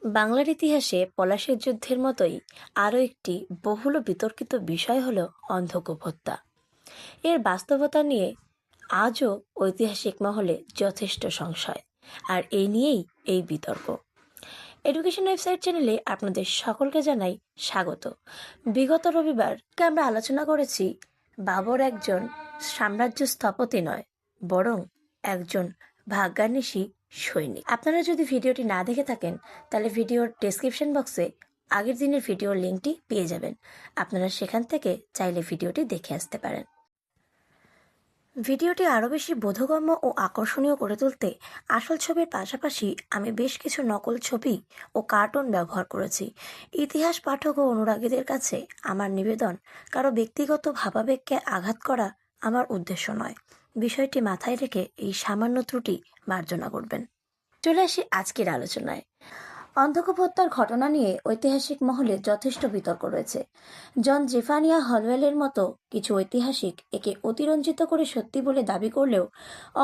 বাংলার ইতিহাসে পলাশীর যুদ্ধের মতোই আরও একটি বহুল বিতর্কিত বিষয় হলো অন্ধকূপ হত্যা। এর বাস্তবতা নিয়ে আজও ঐতিহাসিক মহলে যথেষ্ট সংশয়, আর এই নিয়েই এই বিতর্ক। এডুকেশন ওয়েবসাইট চ্যানেলে আপনাদের সকলকে জানাই স্বাগত। বিগত রবিবারকে আমরা আলোচনা করেছি বাবর একজন সাম্রাজ্য স্থপতি নয়, বরং একজন ভাগ্যান্বেষী সৈনিক। আপনারা যদি ভিডিওটি না দেখে থাকেন তাহলে ভিডিওর ডেসক্রিপশন বক্সে আগের দিনের ভিডিওর লিঙ্কটি পেয়ে যাবেন। আপনারা সেখান থেকে চাইলে ভিডিওটি দেখে আসতে পারেন। ভিডিওটি আরও বেশি বোধগম্য ও আকর্ষণীয় করে তুলতে আসল ছবির পাশাপাশি আমি বেশ কিছু নকল ছবি ও কার্টুন ব্যবহার করেছি। ইতিহাস পাঠক ও অনুরাগীদের কাছে আমার নিবেদন, কারো ব্যক্তিগত ভাবাবেগকে আঘাত করা আমার উদ্দেশ্য নয়। বিষয়টি মাথায় রেখে এই সামান্য ত্রুটি মার্জনা করবেন। চলে আসি আজকের আলোচনায়। অন্ধকূপ হত্যার ঘটনা নিয়ে ঐতিহাসিক মহলে যথেষ্ট বিতর্ক রয়েছে। জন জেফানিয়া হলওয়েলের মতো কিছু ঐতিহাসিক একে অতিরঞ্জিত করে সত্যি বলে দাবি করলেও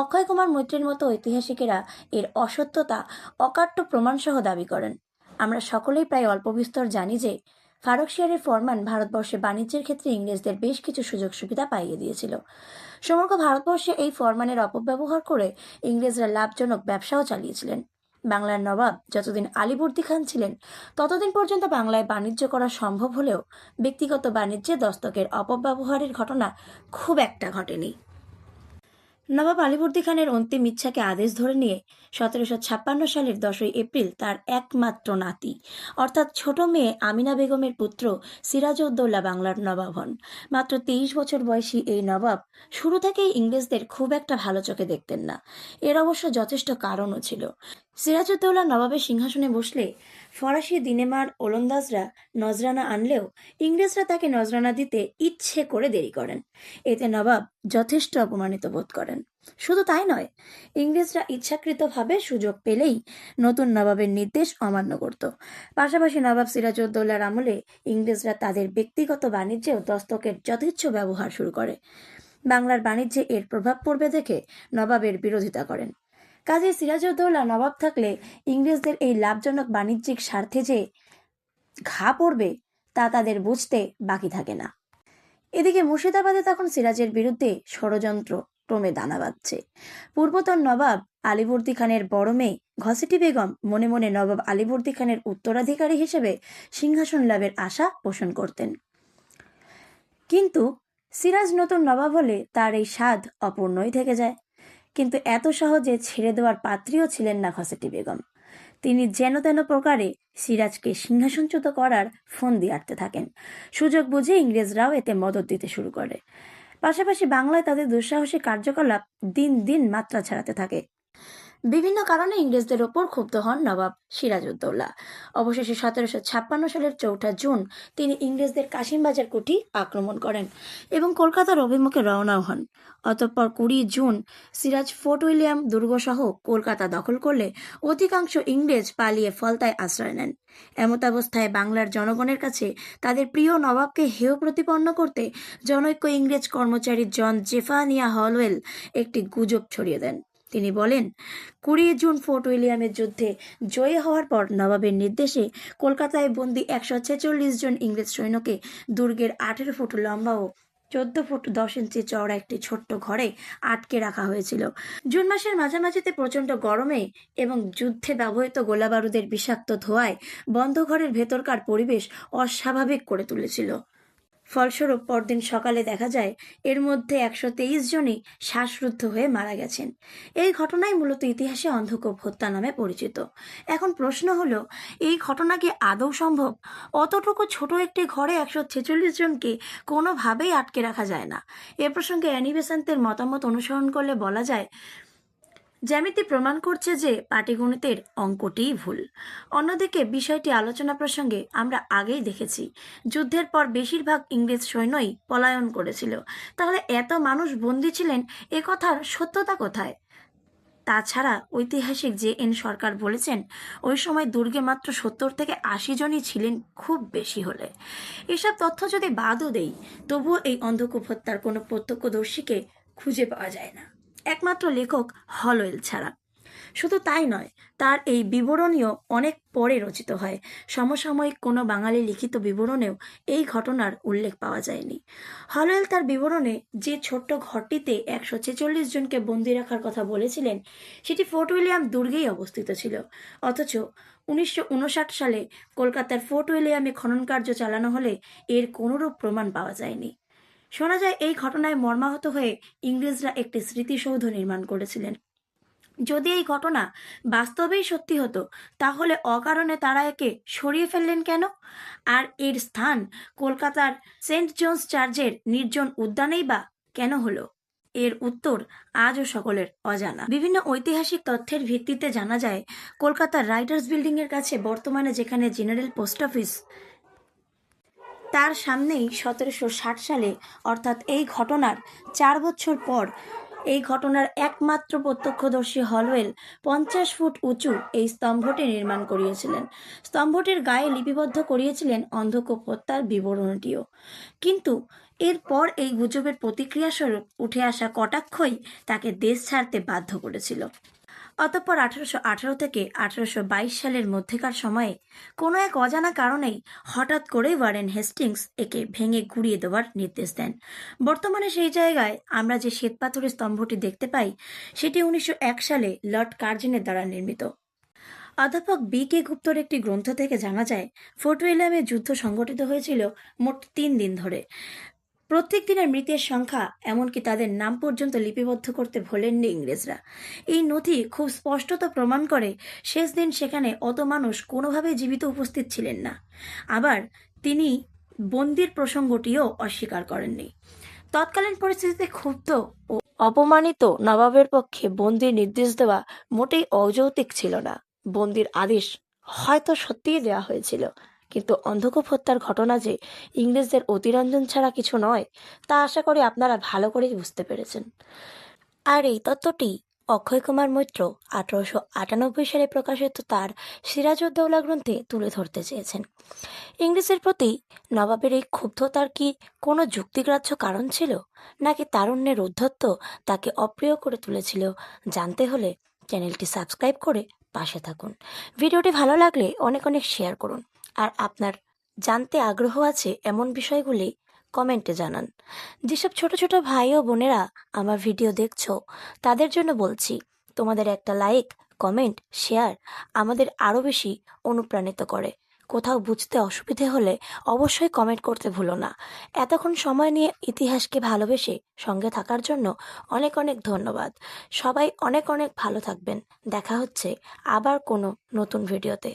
অক্ষয় কুমার মৈত্রের মতো ঐতিহাসিকেরা এর অসত্যতা অকাট্য প্রমাণসহ দাবি করেন। আমরা সকলেই প্রায় অল্প বিস্তর জানি যে ফারুকশিয়ারের ফরমান ভারতবর্ষে বাণিজ্যের ক্ষেত্রে ইংরেজদের বেশ কিছু সুযোগ সুবিধা পাইয়ে দিয়েছিল। সমগ্র ভারতবর্ষে এই ফরমানের অপব্যবহার করে ইংরেজরা লাভজনক ব্যবসাও চালিয়েছিলেন। বাংলার নবাব যতদিন আলীবর্দী খান ছিলেন ততদিন পর্যন্ত বাংলায় বাণিজ্য করা সম্ভব হলেও ব্যক্তিগত বাণিজ্যে দস্তকের অপব্যবহারের ঘটনা খুব একটা ঘটেনি। নবাব আলীবর্দী খানের অন্তিম ইচ্ছাকে আদেশ ধরে নিয়ে 1756 সালের 10ই এপ্রিল তার একমাত্র নাতি অর্থাৎ ছোট মেয়ে আমিনা বেগমের পুত্র সিরাজউদ্দৌলা বাংলার নবাব হন। মাত্র 23 বছর বয়সী এই নবাব শুরু থেকেই ইংরেজদের খুব একটা ভালো চোখে দেখতেন না। এর অবশ্য যথেষ্ট কারণও ছিল। সিরাজউদ্দৌলা নবাবের সিংহাসনে বসলে ফরাসি দিনেমার ওলন্দাজরা নজরানা আনলেও ইংরেজরা তাকে নজরানা দিতে ইচ্ছে করে দেরি করেন। এতে নবাব যথেষ্ট অপমানিত বোধ করেন। শুধু তাই নয়, ইংরেজরা ইচ্ছাকৃতভাবে সুযোগ পেলেই নতুন নবাবের নির্দেশ অমান্য করত। পাশাপাশি নবাব সিরাজউদ্দৌলার আমলে ইংরেজরা তাদের ব্যক্তিগত বাণিজ্যেও দস্তকের যথেচ্ছ ব্যবহার শুরু করে। বাংলার বাণিজ্যে এর প্রভাব পড়বে দেখে নবাবের বিরোধিতা করেন। কাজী সিরাজউদ্দৌলা নবাব থাকলে ইংরেজদের এই লাভজনক বাণিজ্যিক স্বার্থে যে ঘা পড়বে তা তাদের বুঝতে বাকি থাকে না। এদিকে মুর্শিদাবাদে তখন সিরাজের বিরুদ্ধে ষড়যন্ত্র ক্রমে দানা বাঁধছে। পূর্বতন নবাব আলীবর্দী খানের বড় মেয়ে ঘসেটি বেগম মনে মনে নবাব আলীবর্দী খানের উত্তরাধিকারী হিসেবে সিংহাসন লাভের আশা পোষণ করতেন। কিন্তু সিরাজ নতুন নবাব হলে তার এই স্বাদ অপূর্ণই থেকে যায়। কিন্তু এত সহজে ছেড়ে দেওয়ার পাত্রীও ছিলেন না ঘসেটি বেগম। তিনি যেন তেন প্রকারে সিরাজকে সিংহাসনচ্যুত করার ফন্দি আঁটতে থাকেন। সুযোগ বুঝে ইংরেজরাও এতে মদত দিতে শুরু করে। পাশাপাশি বাংলায় তাদের দুঃসাহসী কার্যকলাপ দিন দিন মাত্রা ছাড়াতে থাকে। বিভিন্ন কারণে ইংরেজদের ওপর ক্ষুব্ধ হন নবাব সিরাজউদ্দৌলা। অবশেষে 1756 সালের 4 জুন তিনি ইংরেজদের কাশিমবাজার কুঠি আক্রমণ করেন এবং কলকাতার অভিমুখে রওনাও হন। অতঃপর 20 জুন সিরাজ ফোর্ট উইলিয়াম দুর্গসহ কলকাতা দখল করলে অধিকাংশ ইংরেজ পালিয়ে ফলতায় আশ্রয় নেন। এমতাবস্থায় বাংলার জনগণের কাছে তাদের প্রিয় নবাবকে হেয় প্রতিপন্ন করতে জনৈক ইংরেজ কর্মচারী জন জেফানিয়া হলওয়েল একটি গুজব ছড়িয়ে দেন। তিনি বলেন, 20 জুন ফোর্ট উইলিয়ামের যুদ্ধে জয়ী হওয়ার পর নবাবের নির্দেশে কলকাতায় বন্দী 146 জন ইংরেজ সৈন্যকে দুর্গের 18 ফুট লম্বা ও 14 ফুট 10 ইঞ্চি চওড়া একটি ছোট্ট ঘরে আটকে রাখা হয়েছিল। জুন মাসের মাঝামাঝিতে প্রচণ্ড গরমে এবং যুদ্ধে ব্যবহৃত গোলাবারুদের বিষাক্ত ধোঁয়ায় বন্ধ ঘরের ভেতরকার পরিবেশ অস্বাভাবিক করে তুলেছিল। ফলস্বরূপ পরদিন সকালে দেখা যায় এর মধ্যে 123 জনই শ্বাসরুদ্ধ হয়ে মারা গেছেন। এই ঘটনাই মূলত ইতিহাসে অন্ধকূপ হত্যা নামে পরিচিত। এখন প্রশ্ন হলো, এই ঘটনা কি আদৌ সম্ভব? অতটুকু ছোট একটি ঘরে 146 জনকে কোনোভাবেই আটকে রাখা যায় না। এ প্রসঙ্গে অ্যানি বেসান্তের মতামত অনুসরণ করলে বলা যায়, জ্যামিতি প্রমাণ করছে যে পাটিগণিতের অঙ্কটিই ভুল। অন্যদিকে বিষয়টি আলোচনা প্রসঙ্গে আমরা আগেই দেখেছি, যুদ্ধের পর বেশিরভাগ ইংরেজ সৈন্যই পলায়ন করেছিল। তাহলে এত মানুষ বন্দী ছিলেন, এ কথার সত্যতা কোথায়? তাছাড়া ঐতিহাসিক জে.এন. সরকার বলেছেন, ওই সময় দুর্গে মাত্র 70 থেকে 80 জনই ছিলেন খুব বেশি হলে। এসব তথ্য যদি বাদও দেই, তবুও এই অন্ধকূপ হত্যার কোনো প্রত্যক্ষদর্শীকে খুঁজে পাওয়া যায় না, একমাত্র লেখক হলওয়েল ছাড়া। শুধু তাই নয়, তার এই বিবরণীও অনেক পরে রচিত হয়। সমসাময়িক কোনো বাঙালি লিখিত বিবরণেও এই ঘটনার উল্লেখ পাওয়া যায়নি। হলওয়েল তার বিবরণে যে ছোট্ট ঘরটিতে 146 জনকে বন্দি রাখার কথা বলেছিলেন, সেটি ফোর্ট উইলিয়াম দুর্গেই অবস্থিত ছিল। অথচ 1959 সালে কলকাতার ফোর্ট উইলিয়ামে খনন কার্য চালানো হলে এর কোনোরূপ প্রমাণ পাওয়া যায়নি। শোনা যায় এই ঘটনায় মর্মাহত হয়ে ইংরেজরা একটি স্মৃতিসৌধ নির্মাণ করেছিলেন। যদি এই ঘটনা বাস্তবেই সত্যি হতো, তাহলে অকারণে তারা একে সরিয়ে ফেললেন কেন? আর এর স্থান কলকাতার সেন্ট জনস চার্চের নির্জন উদ্যানেই বা কেন হলো? এর উত্তর আজও সকলের অজানা। বিভিন্ন ঐতিহাসিক তথ্যের ভিত্তিতে জানা যায়, কলকাতার রাইটার্স বিল্ডিং এর কাছে বর্তমানে যেখানে জেনারেল পোস্ট অফিস, তার সামনেই 1760 সালে, অর্থাৎ এই ঘটনার 4 বছর পর, এই ঘটনার একমাত্র প্রত্যক্ষদর্শী হলওয়েল 50 ফুট উঁচু এই স্তম্ভটি নির্মাণ করিয়েছিলেন। স্তম্ভটির গায়ে লিপিবদ্ধ করিয়েছিলেন অন্ধকূপ হত্যার বিবরণটিও। কিন্তু এরপর এই গুজবের প্রতিক্রিয়াস্বরূপ উঠে আসা কটাক্ষই তাকে দেশ ছাড়তে বাধ্য করেছিল। অতঃপর 1818 থেকে 1822 সালের মধ্যেকার সময়ে কোনো এক অজানা কারণেই হঠাৎ করেই ওয়ারেন হেস্টিংস একে ভেঙে গুঁড়িয়ে দেওয়ার নির্দেশ দেন। বর্তমানে সেই জায়গায় আমরা যে শ্বেতপাথরের স্তম্ভটি দেখতে পাই, সেটি 1901 সালে লর্ড কার্জনের দ্বারা নির্মিত। অধ্যাপক বি কে গুপ্তর একটি গ্রন্থ থেকে জানা যায়, ফোর্ট উইলিয়ামে যুদ্ধ সংগঠিত হয়েছিল মোট 3 দিন ধরে। প্রত্যেক দিনের মৃতের সংখ্যা, এমনকি তাদের নাম পর্যন্ত লিপিবদ্ধ করতে ভোলেননি ইংরেজরা। এই নথি খুব স্পষ্টত প্রমাণ করে শেষ দিন সেখানে অত মানুষ কোনোভাবে জীবিত উপস্থিত ছিলেন না। আবার তিনি বন্দির প্রসঙ্গটিও অস্বীকার করেননি। তৎকালীন পরিস্থিতিতে ক্ষুব্ধ ও অপমানিত নবাবের পক্ষে বন্দির নির্দেশ দেওয়া মোটেই অযৌক্তিক ছিল না। বন্দির আদেশ হয়তো সত্যিই দেওয়া হয়েছিল, কিন্তু অন্ধকূপ হত্যার ঘটনা যে ইংরেজদের অতিরঞ্জন ছাড়া কিছু নয়, তা আশা করি আপনারা ভালো করেই বুঝতে পেরেছেন। আর এই তত্ত্বটি অক্ষয় কুমার মৈত্র 1898 সালে প্রকাশিত তার সিরাজউদ্দৌলা গ্রন্থে তুলে ধরতে চেয়েছেন। ইংরেজের প্রতি নবাবের এই ক্ষুব্ধতার কি কোনো যুক্তিগ্রাহ্য কারণ ছিল, নাকি তারুণ্যের ঔদ্ধত্য তাকে অপ্রিয় করে তুলেছিল? জানতে হলে চ্যানেলটি সাবস্ক্রাইব করে পাশে থাকুন। ভিডিওটি ভালো লাগলে অনেক অনেক শেয়ার করুন। আর আপনার জানতে আগ্রহ আছে এমন বিষয়গুলি কমেন্টে জানান। যেসব ছোট ছোট ভাই ও বোনেরা আমার ভিডিও দেখছো, তাদের জন্য বলছি, তোমাদের একটা লাইক, কমেন্ট, শেয়ার আমাদের আরও বেশি অনুপ্রাণিত করে। কোথাও বুঝতে অসুবিধে হলে অবশ্যই কমেন্ট করতে ভুলো না। এতক্ষণ সময় নিয়ে ইতিহাসকে ভালোবেসে সঙ্গে থাকার জন্য অনেক অনেক ধন্যবাদ। সবাই অনেক অনেক ভালো থাকবেন। দেখা হচ্ছে আবার কোনো নতুন ভিডিওতে।